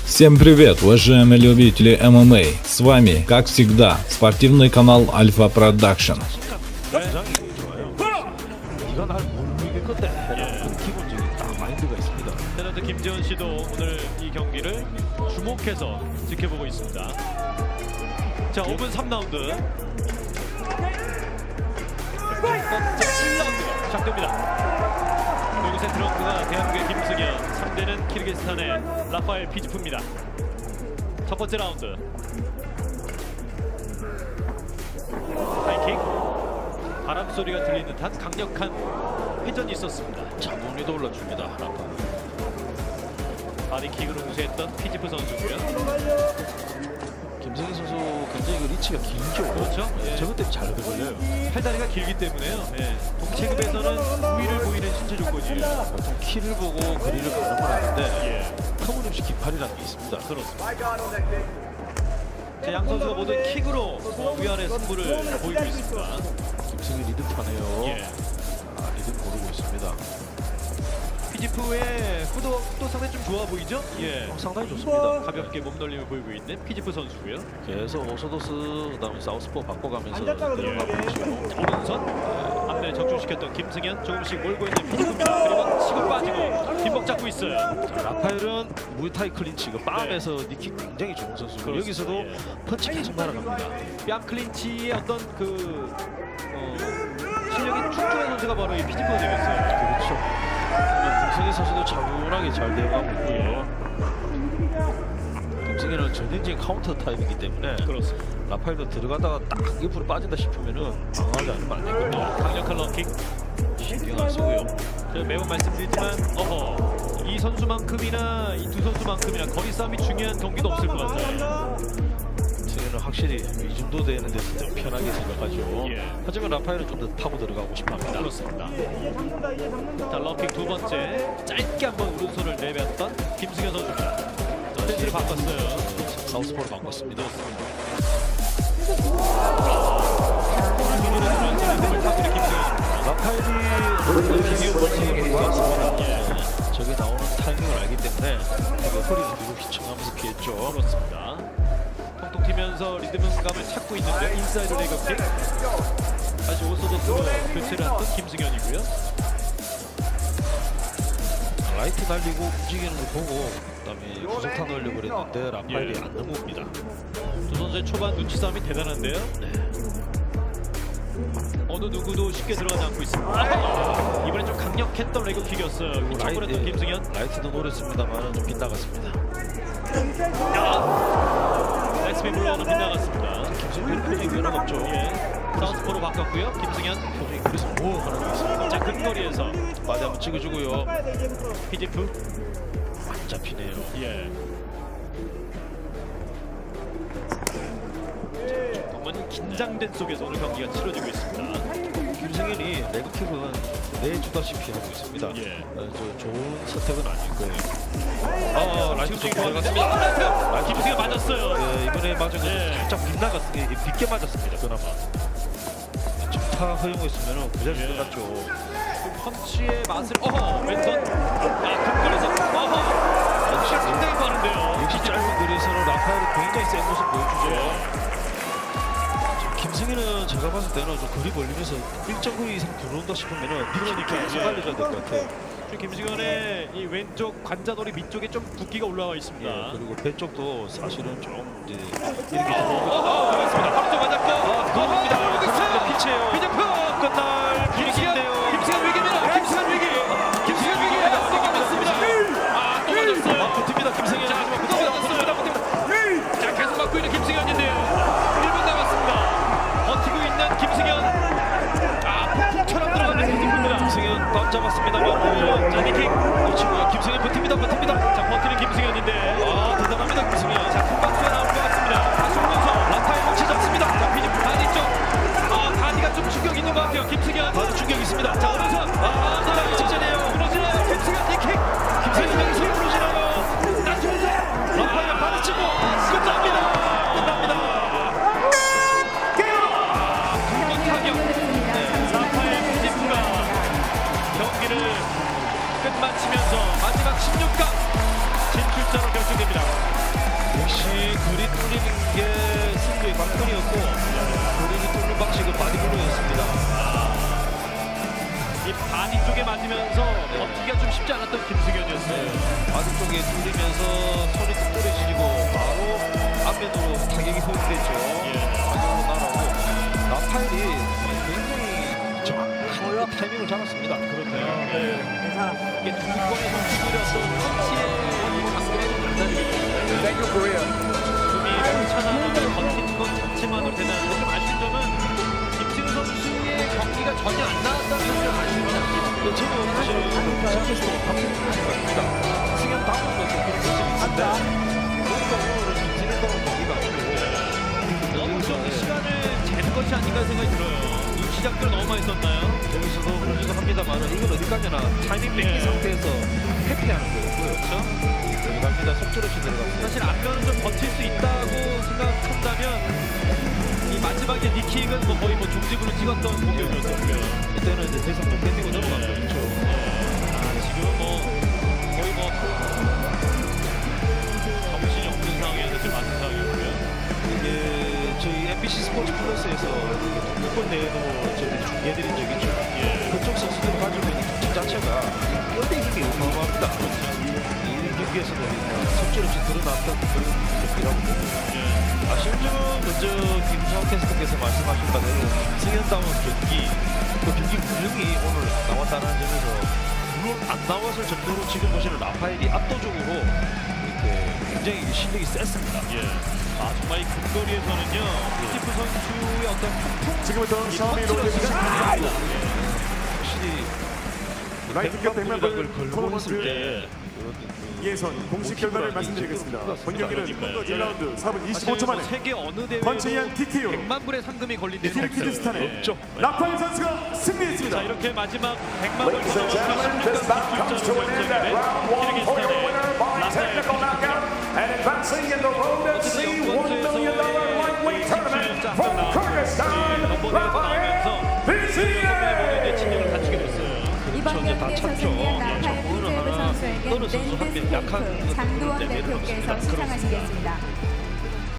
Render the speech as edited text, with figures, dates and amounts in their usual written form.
Всем привет, уважаемые любители ММА. С вами, как всегда, спортивный канал Альфа Продакшн. 네가 날 못 이길 건데 라는 기본적인 딱 마인드가 있습니다. 테너드 김재원 씨도 오늘 이 경기를 주목해서 지켜보고 있습니다. 자, 5분 3라운드. 첫 번째 1라운드가 시작됩니다. 그리고 세트 라운드가 대한민국의 김승현, 상대는 키르기스탄의 라파엘 피지프입니다. 첫 번째 라운드. 하이킥. 바람 소리가 들리는 듯한 강력한 회전이 있었습니다. 자본이도 올라줍니다. 라파. 바디킥으로 우세했던 피지프 선수고요. 김승희 선수 굉장히 그 리치가 길죠. 그렇죠. 예. 저것 때문에 잘 걸려요. 팔다리가 길기 때문에요. 예. 동체급에서는 우위를 보이는 신체 조건이에요. 보통 키를 보고 거리를 가는 건 아닌데 예. 터무니없이 깃팔이라는 게 있습니다. 그렇습니다. 자, 양 선수가 모두 킥으로 위아래 승부를 보이고 있습니다. 김승희 리듬 타네요. 예. 리듬 고르고 있습니다. 피지프의 후도 상당히 좀 좋아 보이죠? 예. 상당히 좋습니다. 가볍게 몸놀림을 보이고 있는 피지프 선수고요. 계속 오소도스 그다음에 사우스포 바꿔가면서 들어가고 있죠. 오른손 앞면에 적중시켰던 김승현, 조금씩 몰고 있는 피지프입니다. 그리고 치고 빠지고 뒷목 잡고 있어요. 자, 라파엘은 무에타이 클린치 그 빰에서 니킥 굉장히 좋은 선수고 그렇습니다. 여기서도 예. 펀치 계속 날아갑니다. 뺨 클린치의 어떤 그 실력이 출중한 선수가 바로 이 피지프가 되겠어요. 그렇죠. 김승희 선수도 차분하게 잘 되어가고 있고요. 김승희는 전형적인 카운터 타입이기 때문에 그렇습니다. 라파엘도 들어가다가 딱 옆으로 빠진다 싶으면은 당황하지 않으면 안 될 겁니다. 강력한 런킥. 신경 안 쓰고요. 제가 매번 말씀드리지만 이 선수만큼이나 이 두 선수만큼이나 거리 싸움이 중요한 경기도 없을 것 같아요. 김승희는 확실히 이 정도 되는 데서 좀 편하게 생각하죠. 예. 하지만 라파엘은 좀 더 파고 들어가고 싶어합니다. 그렇습니다. 자, 런킥 두 번째 짧게 한번 오른손을 내뱉던 김승현 선수입니다. 스탠스를 바꿨어요. 사우스포로 바꿨습니다. 라파엘이 저게 나오는 타이밍을 알기 때문에 허리를 뒤로 휘청하면서 피했죠. 그렇습니다. 통통 튀면서 리듬감을 찾고 있는데 인사이드 레그킥. 다시 오소도스로 교체를 했던 김승현이고요. 라이트 날리고 움직이는 거 보고 그다음에 구속타 넣으려고 그랬는데 라파엘이 예. 안 넘어옵니다. 두 선수의 초반 눈치 싸움이 대단한데요. 어느 누구도 쉽게 들어가지 않고 있습니다. 이번엔 좀 강력했던 레그킥이었어요. 처벌했던 김승현. 라이트도 노렸습니다만 좀 빗나갔습니다. 레스피 블로우는 빗나갔습니다. 김승현 표정이 변화가 없죠. 예. 사우스포로 바꿨고요. 김승현. 표정이 그래서 뭐 하는 게 있습니다. 자, 근거리에서 바디 한번 찍어주고요. 피지프. 안 잡히네요. 예. 조금은 긴장된 속에서 오늘 경기가 치러지고 있습니다. 김승현이 레그킥은 내주다시피 하고 있습니다. 예. 저 좋은 선택은 아닐 거예요. 라이트 지금 좀 들어갔습니다. 라이트 김승현 맞았어요. 네, 이번에 맞은 거 예. 살짝 빗나갔어요. 이게 빗게 맞았습니다. 그나마 정타 허용했으면 그 자리에서 예. 끝났죠. 그 펀치의 맛을 왼손 근거리에서 역시 상당히 빠른데요. 역시 짧은 거리에서는 라파엘이 굉장히 센 모습 보여주죠. 예. 김승희는 제가 봤을 때는 좀 거리 벌리면서 일정 거리 이상 들어온다 싶으면은 그러니까, 계속 예. 달려줘야 될 것 같아요. 지금 김승현의 이 왼쪽 관자놀이 밑쪽에 좀 붓기가 올라와 있습니다. 예, 그리고 배 쪽도 사실은 좀 이제 이렇게 그렇습니다. 바로 맞았고 그렇습니다. 피치예요. 피지프 끝날 분위기인데요. 김승현 위기입니다. 김승현 위기. 김승현 위기. 맞습니다. 또 맞았어요. 버팁니다. 김승현. 자, 버팁니다. 자, 계속 맞고 있는 김승현인데요. 1분 남았습니다. 버티고 있는 김승현. 폭풍처럼 들어가는 김승현입니다. 김승현 꽉 잡았습니다만 자, 니킥. 놓치고요. 김승현 버팁니다. 자, 버티는 김승현인데. 대단합니다. 김승현. 자, 큰 박수가 나올 것 같습니다. 다시 오면서 라파엘 놓치지 않습니다. 자, 피지프 바디 쪽. 바디가 좀 충격 있는 것 같아요. 김승현. 이기면서 마지막 16강 진출자로 결정됩니다. 역시 그리 뚫리는 게 승부의 관건이었고 그린이 뚫는 방식은 바디블로였습니다. 이 바디 쪽에 맞으면서 버티기가 좀 쉽지 않았던 김승현이었어요. 바디 쪽에 뚫리면서 손이 뚝 떨어지고 바로 앞면으로 타격이 소진됐죠. 타격으로 날아오고 라파엘이 굉장히 정확한 타이밍을 잡았습니다. 그렇네요. 이게 두권의 선수들의 어떤 펀치의 이 강도가 좀 달라지거든요. 숨이 차나가면 버티는 것 자체만으로 대단한데 좀 아쉬운 점은 김승현 선수의 경기가 전혀 안 나왔다는 점이 좀 아쉽습니다. 저는 사실 저기서 바뀌었습니다. 승현 다음은 뭐 그런 모습인데 뭔가 오늘은 진행도록 경기가 아니고 너무 좀 시간을 재는 것이 아닌가 생각이 들어요. 시작들 너무 많이 썼나요? 여기서도 그러기도 합니다만 이건 어디까지나 타이밍 뺏긴 상태에서 회피하는 거였고요. 그렇죠? 들어갑니다. 속절없이 들어갑니다. 사실 앞면은 좀 버틸 수 있다고 생각한다면 이 마지막에 니킥은 뭐 거의 뭐 종지부를 찍었던 공격이었었고요. 이때는 이제 더 이상 못 견디고 넘어간 거죠. 지금 뭐 거의 뭐 정신이 없는 상황에서 지금 맞는 상황이었고요. 이게 저희 MBC 스포츠 플러스에서 몇번 내에도 저희들이 중계해드린 적이 있죠. 그쪽 선수들이 가지고 있는 특징 자체가 뼈대 힘이 어마어마합니다. 이 경기에서도 속절 없이 드러났던 그런 경기라고 봅니다. 아쉬운 점은 먼저 김수환 캐스터께서 말씀하신 바대로 승현다운 경기, 그 경기 운영이 오늘 나왔다는 점에서 물론 안 나왔을 정도로 지금 보시는 라파엘이 압도적으로 이렇게 굉장히 실력이 셌습니다. 정말 이 근거리에서는요 스티프 선수의 어떤 폭풍 지금부터 이 싸움이 펀치가 이루어지겠습니다. 확실히 라이트 급 백만 백만불 불각을 걸고 토너먼트 있을 때 예선 공식 결과를 말씀드리겠습니다. 본 경기는 1라운드 4분 25초 만에 세계 어느 대회도 펀치앤 TKO 100만 불의 상금이 걸린 데는 없어요. 키르기즈스탄의 없죠. 라파엘 선수가 승리했습니다. 자 이렇게 마지막 100만 불 Ladies and gentlemen, this bout comes to an end at round one for your winner by technical knockout and advancing in the road to see $1 million lightweight tournament from Kyrgyzstan, Rafael 의 진영을 Fiziev. 갖추게 됐어요. 이번 경기에서 승리한 라파엘 피제브 선수에게 어느 선수 한 랜드 명 약한 스테이크 장도원 대표께서 시상하시겠습니다.